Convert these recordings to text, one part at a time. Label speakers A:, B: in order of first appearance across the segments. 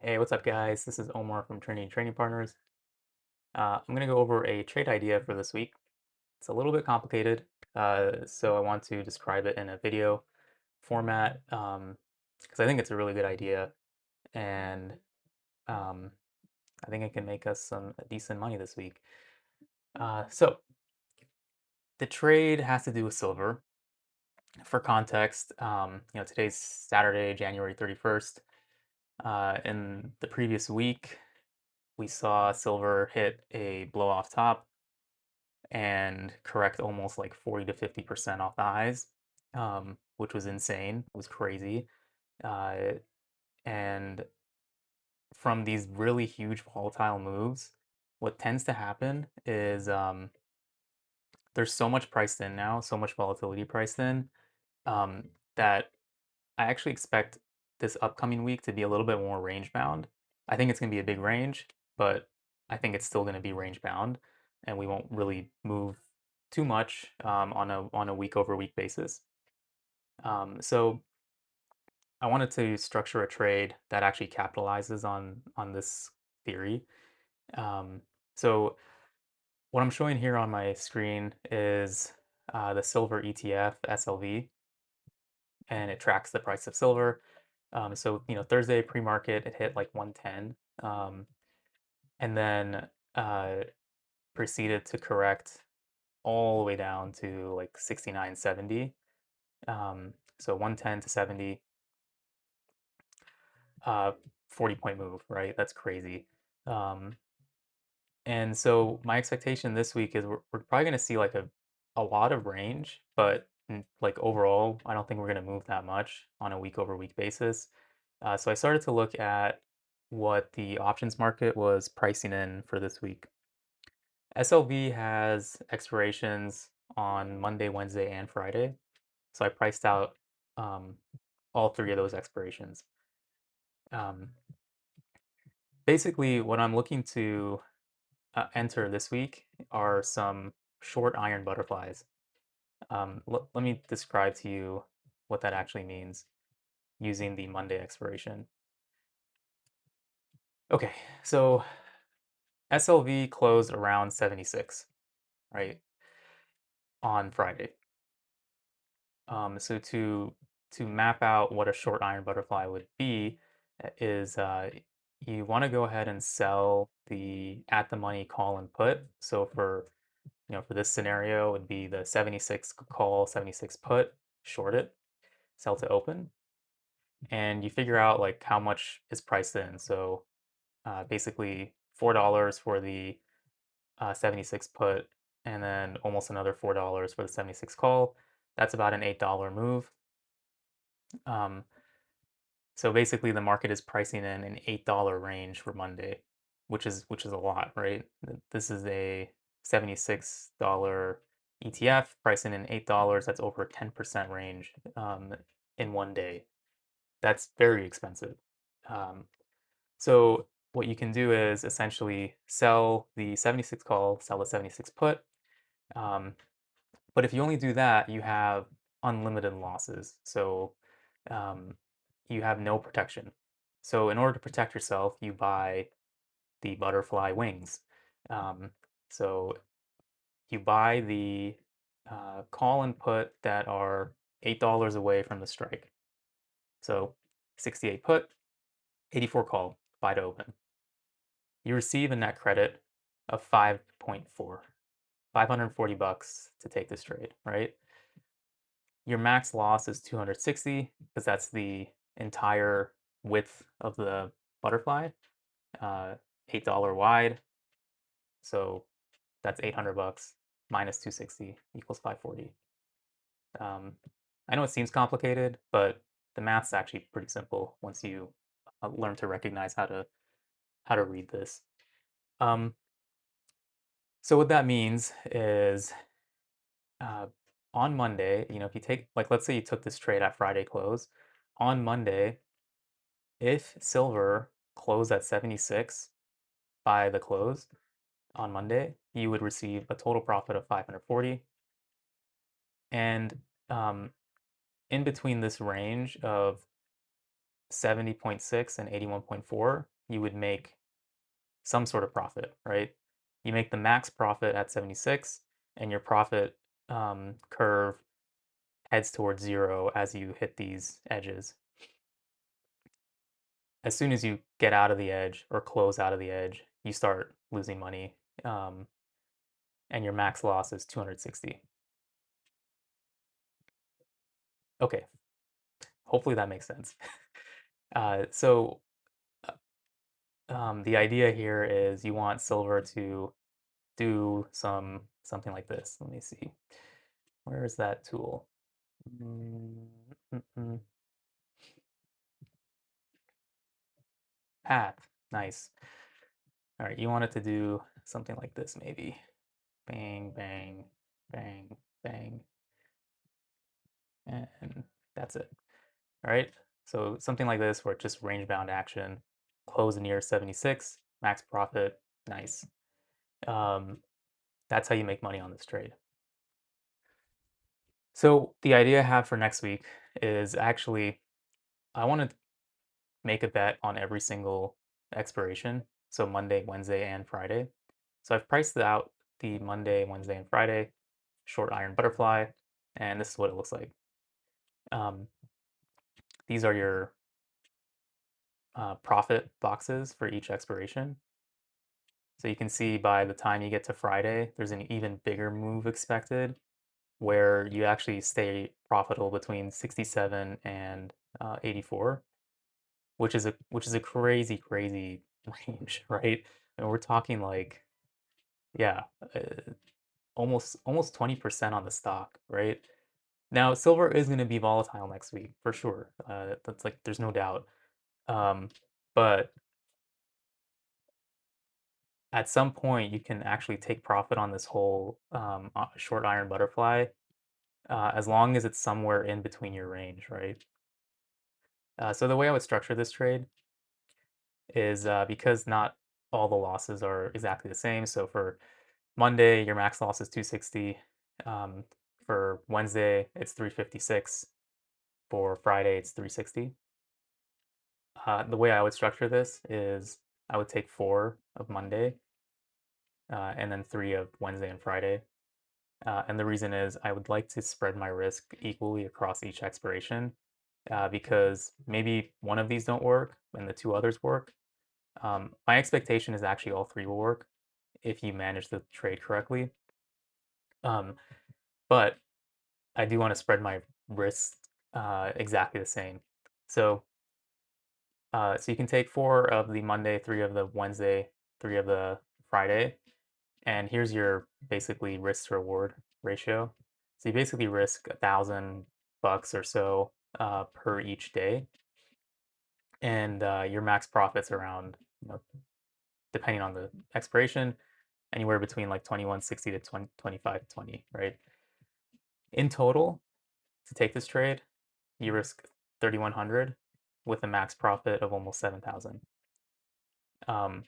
A: Hey, what's up, guys? This is Omar from Trinity Trading Partners. I'm going to go over a trade idea for this week. It's a little bit complicated, so I want to describe it in a video format because I think it's a really good idea, and um, I think it can make us some decent money this week. So the trade has to do with silver. For context, today's Saturday, January 31st. In the previous week, we saw silver hit a blow off top and correct almost like 40 to 50% off the highs, which was insane. It was crazy. Uh, and from these really huge volatile moves, what tends to happen is there's so much priced in now, so much volatility priced in, that I actually expect this upcoming week to be a little bit more range bound. I think it's going to be a big range, but I think it's still going to be range bound, and we won't really move too much on a week over week basis. So I wanted to structure a trade that actually capitalizes on this theory. Um, so what I'm showing here on my screen is the silver ETF SLV, and it tracks the price of silver. Thursday pre-market it hit like 110, and then uh, proceeded to correct all the way down to like 69.70. So 110 to 70, uh, 40-point move, right? That's crazy. Um, and so my expectation this week is we're probably going to see like a lot of range, but like overall, I don't think we're going to move that much on a week over week basis. So I started to look at what the options market was pricing in for this week. SLV has expirations on Monday, Wednesday, and Friday. So I priced out um, all three of those expirations. Um, Basically, what I'm looking to enter this week are some short iron butterflies. Let me describe to you what that actually means using the Monday expiration. Okay, so SLV closed around 76, right, on Friday. So to map out what a short iron butterfly would be is you want to go ahead and sell the at the money call and put. So for this scenario, it would be the 76 call, 76 put, short it, sell to open, and you figure out like how much is priced in. So basically $4 for the 76 put, and then almost another $4 for the 76 call. That's about an $8 move. Um, so basically, the market is pricing in an $8 range for Monday, which is a lot, right? This is a $76 ETF pricing in $8. That's over a 10% range in one day. That's very expensive. Um, so what you can do is essentially sell the 76 call, sell the 76 put. Um, but if you only do that, you have unlimited losses. So um, you have no protection. So in order to protect yourself, you buy the butterfly wings. Um, so you buy the call and put that are $8 away from the strike. So 68 put, 84 call, buy to open. You receive a net credit of 5.4, 540 bucks to take this trade, right? Your max loss is 260 because that's the entire width of the butterfly, uh, $8 wide. So that's 800 bucks minus 260 equals 540. Um, I know it seems complicated, but the math's actually pretty simple once you learn to recognize how to read this. Um, so what that means is uh, on Monday, if you take, like, let's say you took this trade at Friday close, on Monday, if silver closed at 76 by the close on Monday, you would receive a total profit of 540. And um, in between this range of 70.6 and 81.4, you would make some sort of profit, right? You make the max profit at 76, and your profit curve heads towards zero as you hit these edges. As soon as you get out of the edge or close out of the edge, you start losing money, um, and your max loss is 260. Okay, hopefully that makes sense. So the idea here is you want silver to do something like this. Let me see. Where is that tool? Mm, mm, mm. Path. Nice. All right, you want it to do something like this, maybe. Bang, bang, bang, bang, and that's it. All right. So something like this where it's just range bound action, close near 76, max profit. Nice. Um, that's how you make money on this trade. So the idea I have for next week is actually I want to make a bet on every single expiration. So Monday, Wednesday, and Friday. So I've priced out the Monday, Wednesday, and Friday short iron butterfly, and this is what it looks like. Um, these are your profit boxes for each expiration. So you can see by the time you get to Friday, there's an even bigger move expected where you actually stay profitable between 67 and 84, which is a crazy range, right? And we're talking like, yeah, almost 20% on the stock, right? Now, silver is going to be volatile next week for sure. That's like there's no doubt. Um, but at some point, you can actually take profit on this whole short iron butterfly, as long as it's somewhere in between your range, right? So the way I would structure this trade is because not all the losses are exactly the same. So for Monday, your max loss is 260. Um, for Wednesday, it's 356. For Friday, it's 360. The way I would structure this is I would take 4 of Monday, and then 3 of Wednesday and Friday. And the reason is I would like to spread my risk equally across each expiration, because maybe one of these don't work and the 2 others work. My expectation is actually all 3 will work if you manage the trade correctly. Um, but I do want to spread my risk exactly the same. So, so you can take 4 of the Monday, 3 of the Wednesday, 3 of the Friday, and here's your basically risk to reward ratio. So you basically risk $1,000 or so per each day, and your max profits around, depending on the expiration, anywhere between like 2160 to 2520, right? In total, to take this trade, you risk 3100 with a max profit of almost 7000. Um,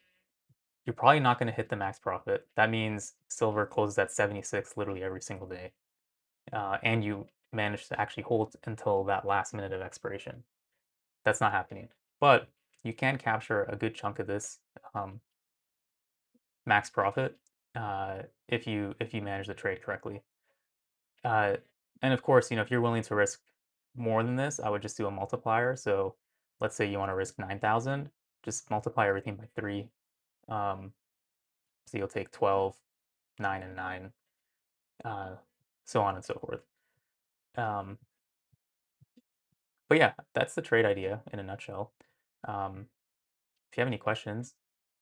A: you're probably not going to hit the max profit. That means silver closes at 76 literally every single day. And you manage to actually hold until that last minute of expiration. That's not happening. But you can capture a good chunk of this um, max profit if you manage the trade correctly. Uh, and of course, if you're willing to risk more than this, I would just do a multiplier. So let's say you want to risk 9,000, just multiply everything by 3. Um, so you'll take 12, 9, and 9, uh, so on and so forth. Um, but yeah, that's the trade idea in a nutshell. Um, if you have any questions,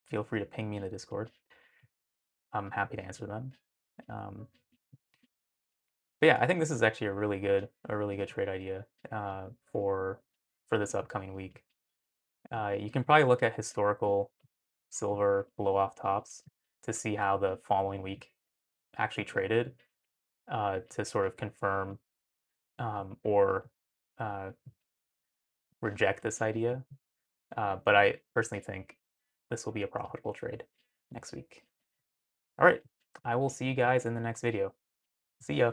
A: feel free to ping me in the Discord. I'm happy to answer them. Um, but yeah, I think this is actually a really good trade idea for this upcoming week. You can probably look at historical silver blow off tops to see how the following week actually traded, to sort of confirm or uh, reject this idea. But I personally think this will be a profitable trade next week. All right, I will see you guys in the next video. See ya.